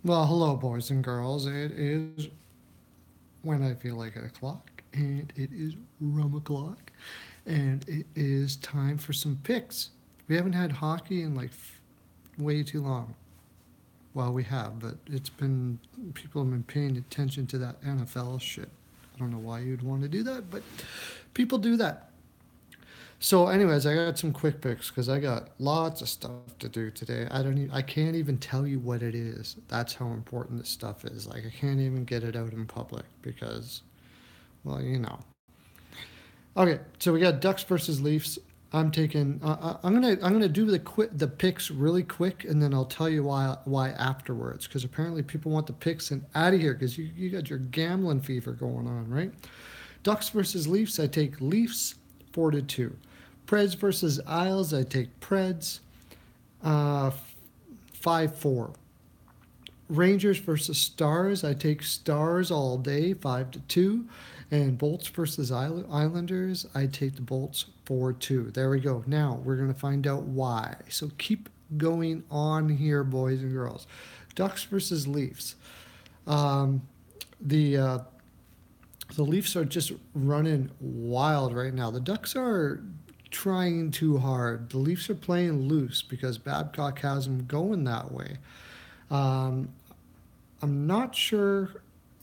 Well, hello, boys and girls. It is when I feel like a clock, and it is rum o'clock, and it is time for some picks. We haven't had hockey in like way too long. Well, we have, but it's been people have been paying attention to that NFL shit. I don't know why you'd want to do that, but people do that. So, anyways, I got some quick picks because I got lots of stuff to do today. I can't even tell you what it is. That's how important this stuff is. Like I can't even get it out in public because, well, you know. Okay, so we got Ducks versus Leafs. I'm taking. I'm gonna do the picks really quick, and then I'll tell you why afterwards. Because apparently people want the picks and out of here because you got your gambling fever going on, right? Ducks versus Leafs. I take Leafs 4-2. Preds versus Isles. I take Preds 5-4. Rangers versus Stars. I take Stars all day 5-2. And Bolts versus Islanders. I take the Bolts 4-2. There we go. Now we're going to find out why. So keep going on here, boys and girls. Ducks versus Leafs. Um, the uh, the Leafs are just running wild right now. The Ducks are trying too hard. The Leafs are playing loose because Babcock has them going that way. Um, I'm not sure.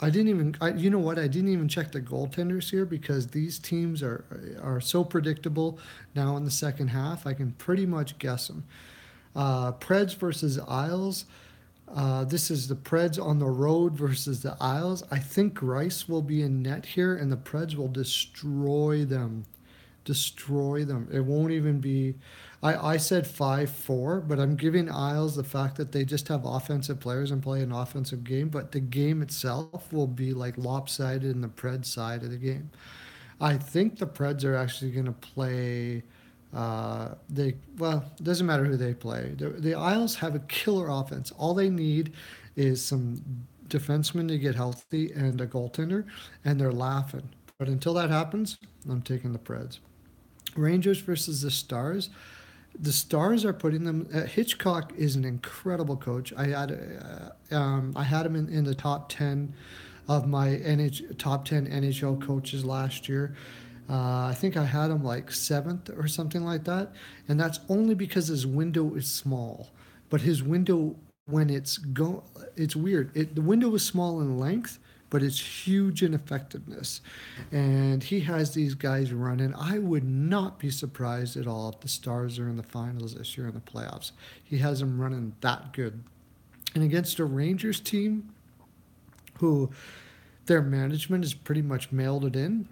You know what? I didn't even check the goaltenders here because these teams are so predictable now in the second half. I can pretty much guess them. Preds versus Isles. This is the Preds on the road versus the Isles. I think Rice will be in net here, and the Preds will destroy them. Destroy them. It won't even be. I said 5-4, but I'm giving Isles the fact that they just have offensive players and play an offensive game, but the game itself will be like lopsided in the Preds side of the game. I think the Preds are actually going to play. It doesn't matter who they play. The Isles have a killer offense. All they need is some defensemen to get healthy and a goaltender, and they're laughing. But until that happens, I'm taking the Preds. Rangers versus the Stars. The Stars are putting them. Hitchcock is an incredible coach. I had him in the top 10 of my top 10 NHL coaches last year. I think I had him like seventh or something like that, and that's only because his window is small. But his window when it's weird. The window is small in length, but it's huge in effectiveness. And he has these guys running. I would not be surprised at all if the Stars are in the finals this year in the playoffs. He has them running that good. And against a Rangers team who their management has pretty much mailed it in,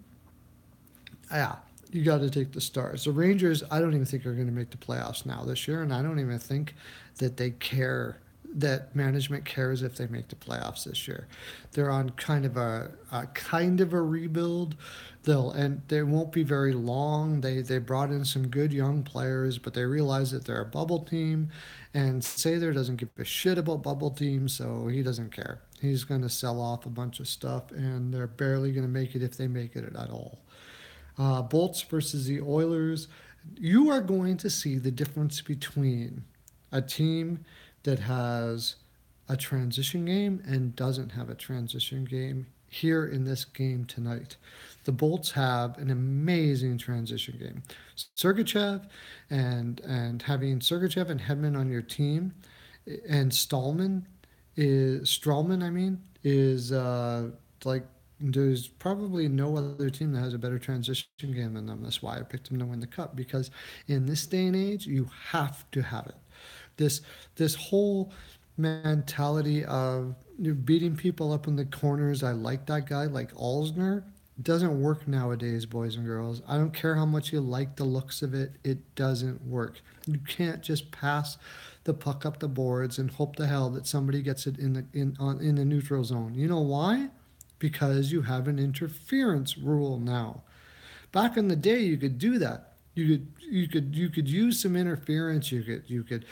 yeah, you got to take the Stars. The Rangers, I don't even think are going to make the playoffs now this year, and I don't even think that they care that management cares if they make the playoffs this year. They're on kind of a rebuild. They won't be very long. They brought in some good young players, but they realize that they're a bubble team, and Sather doesn't give a shit about bubble teams, so he doesn't care. He's going to sell off a bunch of stuff, and they're barely going to make it if they make it at all. Bolts versus the Oilers. You are going to see the difference between a team that has a transition game and doesn't have a transition game here in this game tonight. The Bolts have an amazing transition game. Sergachev and having Sergachev and Hedman on your team and Stallman, I mean, is like there's probably no other team that has a better transition game than them. That's why I picked them to win the cup because in this day and age, you have to have it. This this whole mentality of beating people up in the corners. I like that guy, like Alsner. Doesn't work nowadays, boys and girls. I don't care how much you like the looks of it. It doesn't work. You can't just pass the puck up the boards and hope to hell that somebody gets it in the neutral zone. You know why? Because you have an interference rule now. Back in the day, you could do that. You could use some interference. You could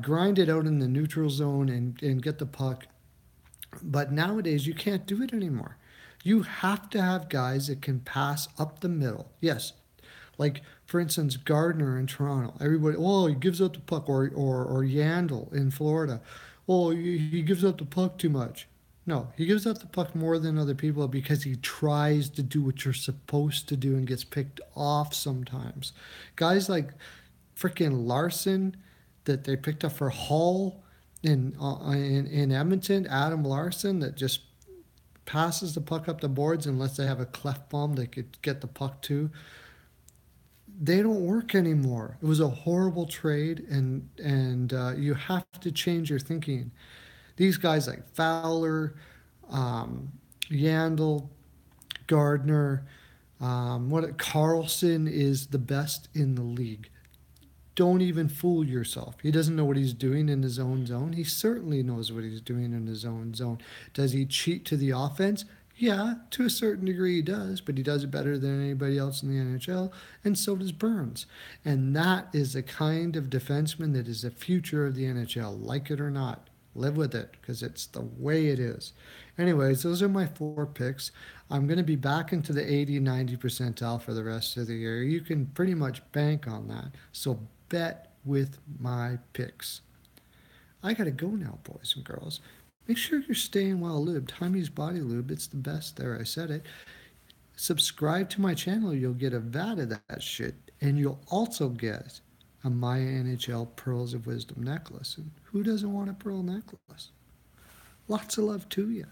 grind it out in the neutral zone and get the puck. But nowadays, you can't do it anymore. You have to have guys that can pass up the middle. Yes, like for instance, Gardner in Toronto. Everybody, oh, he gives out the puck, or Yandel in Florida. Oh, he gives up the puck too much. No, he gives up the puck more than other people because he tries to do what you're supposed to do and gets picked off sometimes. Guys like freaking Larson that they picked up for Hull in Edmonton, Adam Larson that just passes the puck up the boards unless they have a cleft bomb they could get the puck to. They don't work anymore. It was a horrible trade, and you have to change your thinking. These guys like Fowler, um, Yandel, Gardner, what Carlson is the best in the league. Don't even fool yourself. He doesn't know what he's doing in his own zone. He certainly knows what he's doing in his own zone. Does he cheat to the offense? Yeah, to a certain degree he does, but he does it better than anybody else in the NHL, and so does Burns. And that is the kind of defenseman that is the future of the NHL, like it or not. Live with it, because it's the way it is. Anyways, those are my four picks. I'm going to be back into the 80, 90 percentile for the rest of the year. You can pretty much bank on that. So bet with my picks. I got to go now, boys and girls. Make sure you're staying well lubed. Timmy's Body Lube, it's the best there. I said it. Subscribe to my channel. You'll get a vat of that shit. And you'll also get a My NHL Pearls of Wisdom necklace. And who doesn't want a pearl necklace? Lots of love to you.